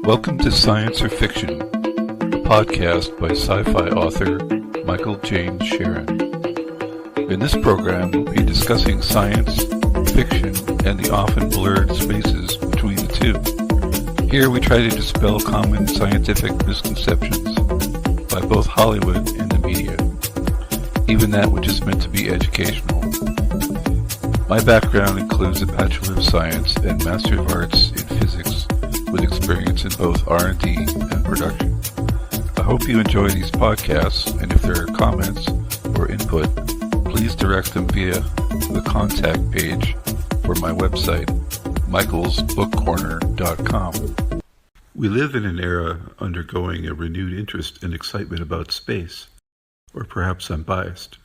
Welcome to Science or Fiction, a podcast by sci-fi author Michael James Sharon. In this program, we'll be discussing science, fiction, and the often blurred spaces between the two. Here we try to dispel common scientific misconceptions by both Hollywood and the media, even that which is meant to be educational. My background includes a Bachelor of Science and Master of Arts in Physics, with experience in both R&D and production. I hope you enjoy these podcasts, and if there are comments or input, please direct them via the contact page for my website, michaelsbookcorner.com. We live in an era undergoing a renewed interest and excitement about space, or perhaps I'm biased.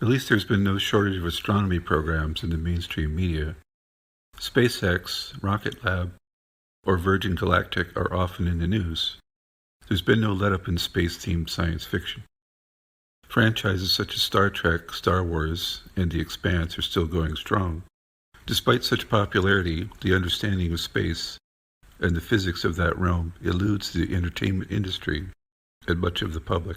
At least there's been no shortage of astronomy programs in the mainstream media. SpaceX, Rocket Lab, or Virgin Galactic are often in the news. There's been no let-up in space-themed science fiction. Franchises such as Star Trek, Star Wars, and The Expanse are still going strong. Despite such popularity, the understanding of space and the physics of that realm eludes the entertainment industry and much of the public.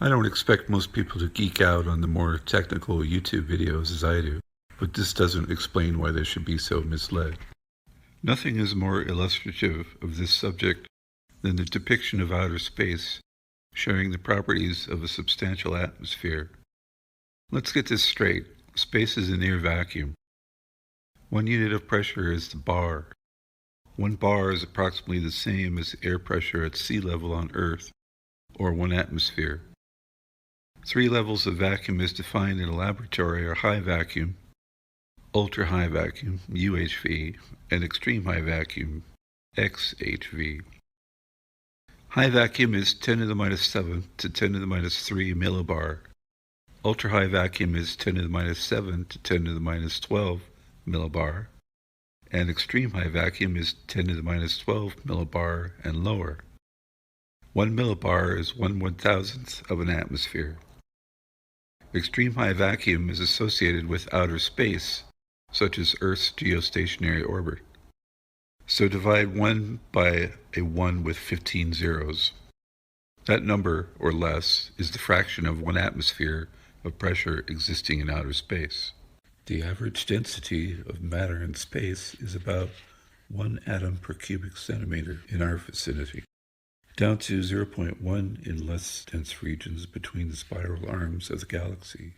I don't expect most people to geek out on the more technical YouTube videos as I do, but this doesn't explain why they should be so misled. Nothing is more illustrative of this subject than the depiction of outer space, showing the properties of a substantial atmosphere. Let's get this straight. Space is a near vacuum. One unit of pressure is the bar. 1 bar is approximately the same as air pressure at sea level on Earth, or 1 atmosphere. 3 levels of vacuum as defined in a laboratory are high vacuum, ultra-high vacuum, UHV, and extreme high vacuum, XHV. High vacuum is 10 to the minus 7 to 10 to the minus 3 millibar. Ultra-high vacuum is 10 to the minus 7 to 10 to the minus 12 millibar. And extreme high vacuum is 10 to the minus 12 millibar and lower. 1 millibar is 1/1000th of an atmosphere. Extreme high vacuum is associated with outer space, such as Earth's geostationary orbit. So divide 1 by a 1 with 15 zeros. That number, or less, is the fraction of 1 atmosphere of pressure existing in outer space. The average density of matter in space is about 1 atom per cubic centimeter in our vicinity, down to 0.1 in less dense regions between the spiral arms of the galaxy,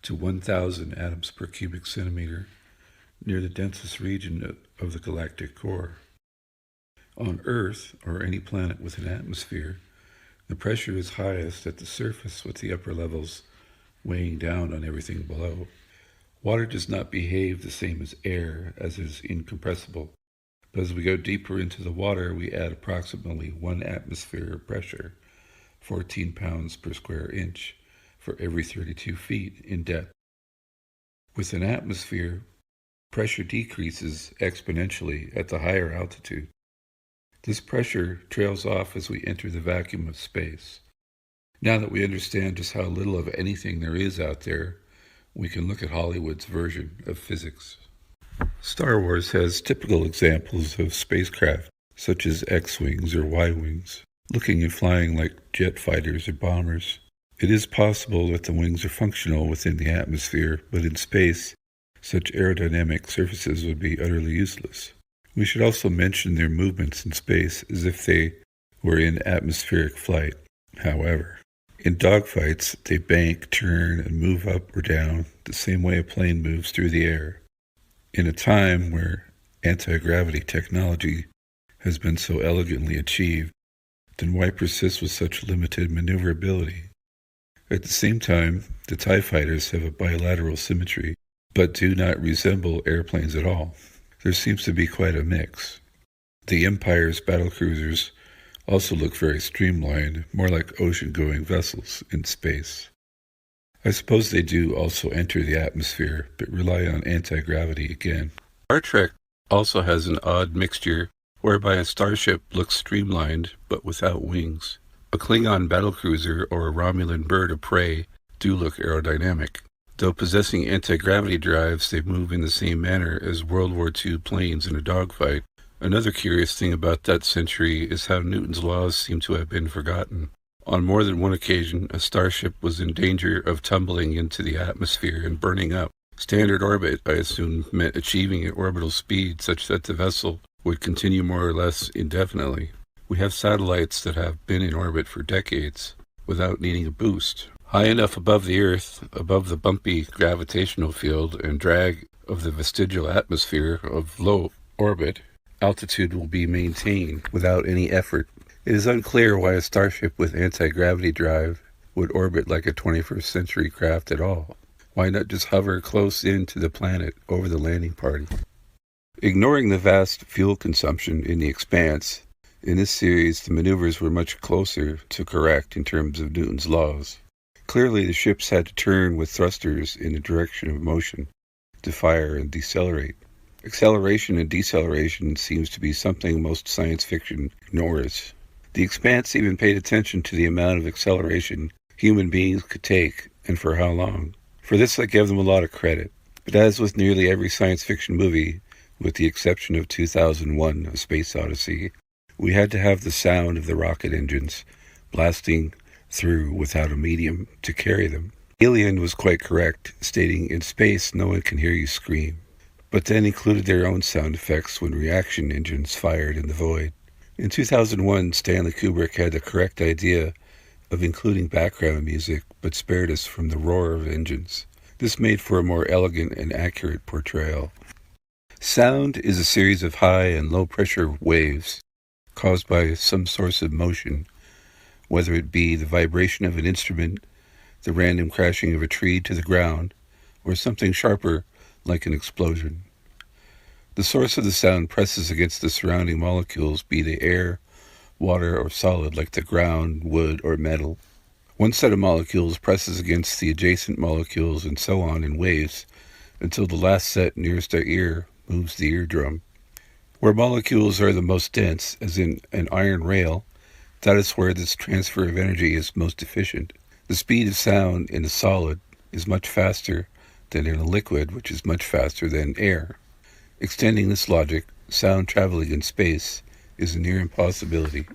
to 1,000 atoms per cubic centimeter near the densest region of the galactic core. On Earth, or any planet with an atmosphere, the pressure is highest at the surface, with the upper levels weighing down on everything below. Water does not behave the same as air, as it is incompressible. But as we go deeper into the water, we add approximately 1 atmosphere of pressure, 14 pounds per square inch, for every 32 feet in depth. With an atmosphere, pressure decreases exponentially at the higher altitude. This pressure trails off as we enter the vacuum of space. Now that we understand just how little of anything there is out there, we can look at Hollywood's version of physics. Star Wars has typical examples of spacecraft, such as X-wings or Y-wings, looking and flying like jet fighters or bombers. It is possible that the wings are functional within the atmosphere, but in space, such aerodynamic surfaces would be utterly useless. We should also mention their movements in space as if they were in atmospheric flight. However, in dogfights, they bank, turn, and move up or down the same way a plane moves through the air. In a time where anti-gravity technology has been so elegantly achieved, then why persist with such limited maneuverability? At the same time, the TIE fighters have a bilateral symmetry, but do not resemble airplanes at all. There seems to be quite a mix. The Empire's battlecruisers also look very streamlined, more like ocean-going vessels in space. I suppose they do also enter the atmosphere, but rely on anti-gravity again. Star Trek also has an odd mixture whereby a starship looks streamlined but without wings. A Klingon battlecruiser or a Romulan bird of prey do look aerodynamic. Though possessing anti-gravity drives, they move in the same manner as World War II planes in a dogfight, Another curious thing about that century is how Newton's laws seem to have been forgotten. On more than one occasion, a starship was in danger of tumbling into the atmosphere and burning up. Standard orbit, I assume, meant achieving an orbital speed such that the vessel would continue more or less indefinitely. We have satellites that have been in orbit for decades without needing a boost. High enough above the Earth, above the bumpy gravitational field and drag of the vestigial atmosphere of low orbit, altitude will be maintained without any effort. It is unclear why a starship with anti-gravity drive would orbit like a 21st century craft at all. Why not just hover close in to the planet over the landing party? Ignoring the vast fuel consumption in the Expanse, in this series the maneuvers were much closer to correct in terms of Newton's laws. Clearly the ships had to turn with thrusters in the direction of motion to fire and decelerate. Acceleration and deceleration seems to be something most science fiction ignores. The Expanse even paid attention to the amount of acceleration human beings could take and for how long. For this I give them a lot of credit. But as with nearly every science fiction movie, with the exception of 2001, A Space Odyssey, we had to have the sound of the rocket engines blasting through without a medium to carry them. Alien was quite correct, stating in space no one can hear you scream, but then included their own sound effects when reaction engines fired in the void. In 2001, Stanley Kubrick had the correct idea of including background music, but spared us from the roar of engines. This made for a more elegant and accurate portrayal. Sound is a series of high and low pressure waves caused by some source of motion, whether it be the vibration of an instrument, the random crashing of a tree to the ground, or something sharper like an explosion. The source of the sound presses against the surrounding molecules, be they air, water, or solid like the ground, wood, or metal. One set of molecules presses against the adjacent molecules and so on in waves until the last set nearest our ear moves the eardrum. Where molecules are the most dense, as in an iron rail, that is where this transfer of energy is most efficient. The speed of sound in a solid is much faster than in a liquid, which is much faster than air. Extending this logic, sound traveling in space is a near impossibility.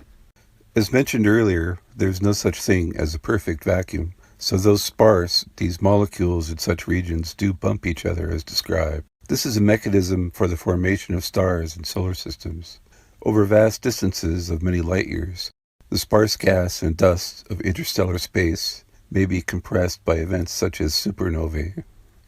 As mentioned earlier, there is no such thing as a perfect vacuum, so though sparse, these molecules in such regions do bump each other as described. This is a mechanism for the formation of stars and solar systems. Over vast distances of many light years, the sparse gas and dust of interstellar space may be compressed by events such as supernovae.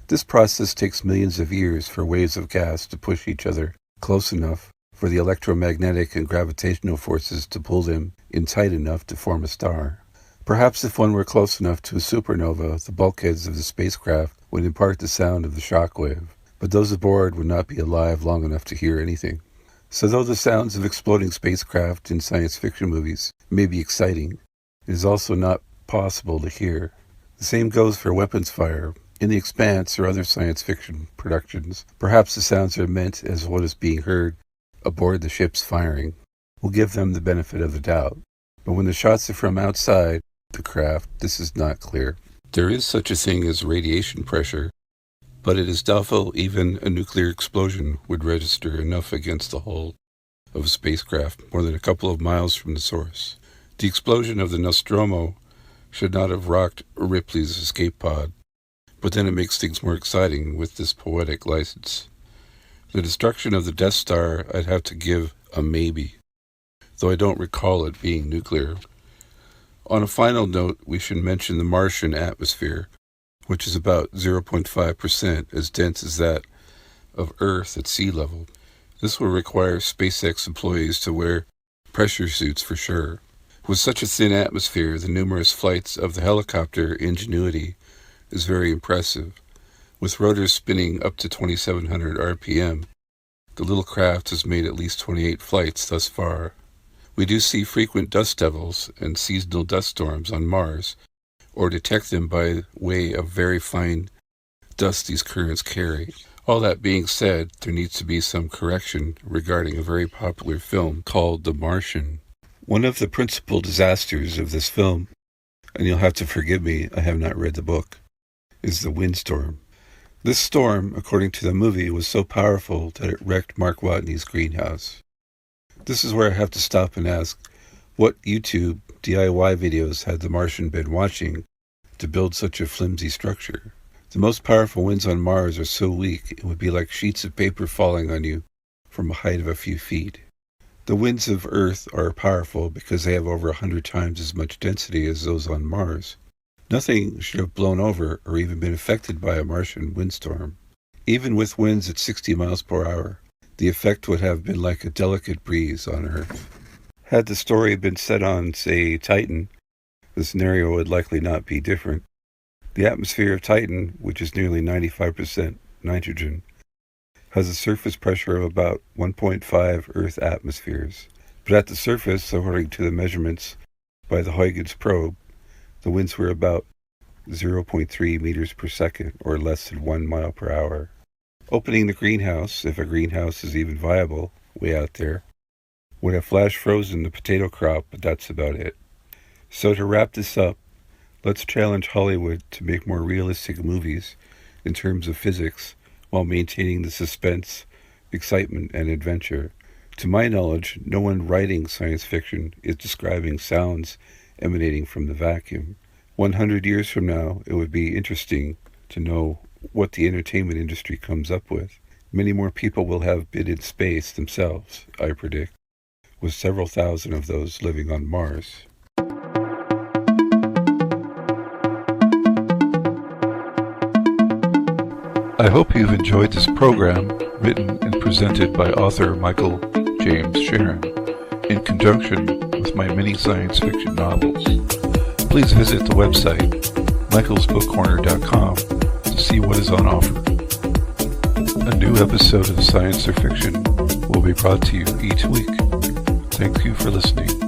This process takes millions of years for waves of gas to push each other close enough for the electromagnetic and gravitational forces to pull them in tight enough to form a star. Perhaps if one were close enough to a supernova, the bulkheads of the spacecraft would impart the sound of the shockwave, but those aboard would not be alive long enough to hear anything. So though the sounds of exploding spacecraft in science fiction movies may be exciting, it is also not possible to hear. The same goes for weapons fire. In The Expanse or other science fiction productions, perhaps the sounds are meant as what is being heard aboard the ships firing. We'll give them the benefit of the doubt. But when the shots are from outside the craft, this is not clear. There is such a thing as radiation pressure, but it is doubtful even a nuclear explosion would register enough against the hull of a spacecraft more than a couple of miles from the source. The explosion of the Nostromo should not have rocked Ripley's escape pod, but then it makes things more exciting with this poetic license. The destruction of the Death Star I'd have to give a maybe, though I don't recall it being nuclear. On a final note, we should mention the Martian atmosphere, which is about 0.5% as dense as that of Earth at sea level. This will require SpaceX employees to wear pressure suits for sure. With such a thin atmosphere, the numerous flights of the helicopter Ingenuity is very impressive. With rotors spinning up to 2,700 RPM, the little craft has made at least 28 flights thus far. We do see frequent dust devils and seasonal dust storms on Mars, or detect them by way of very fine dust these currents carry. All that being said, there needs to be some correction regarding a very popular film called The Martian. One of the principal disasters of this film, and you'll have to forgive me, I have not read the book, is the windstorm. This storm, according to the movie, was so powerful that it wrecked Mark Watney's greenhouse. This is where I have to stop and ask, what YouTube DIY videos had the Martian been watching to build such a flimsy structure? The most powerful winds on Mars are so weak it would be like sheets of paper falling on you from a height of a few feet. The winds of Earth are powerful because they have over 100 times as much density as those on Mars. Nothing should have blown over or even been affected by a Martian windstorm. Even with winds at 60 miles per hour, the effect would have been like a delicate breeze on Earth. Had the story been set on, say, Titan, the scenario would likely not be different. The atmosphere of Titan, which is nearly 95% nitrogen, has a surface pressure of about 1.5 Earth atmospheres. But at the surface, according to the measurements by the Huygens probe, the winds were about 0.3 meters per second, or less than 1 mile per hour. Opening the greenhouse, if a greenhouse is even viable, way out there, would have flash frozen the potato crop, but that's about it. So to wrap this up, let's challenge Hollywood to make more realistic movies in terms of physics while maintaining the suspense, excitement, and adventure. To my knowledge, no one writing science fiction is describing sounds emanating from the vacuum. 100 years from now, it would be interesting to know what the entertainment industry comes up with. Many more people will have been in space themselves, I predict, with several thousand of those living on Mars. I hope you've enjoyed this program, written and presented by author Michael James Sharon, in conjunction with my many science fiction novels. Please visit the website, michaelsbookcorner.com, to see what is on offer. A new episode of Science or Fiction will be brought to you each week. Thank you for listening.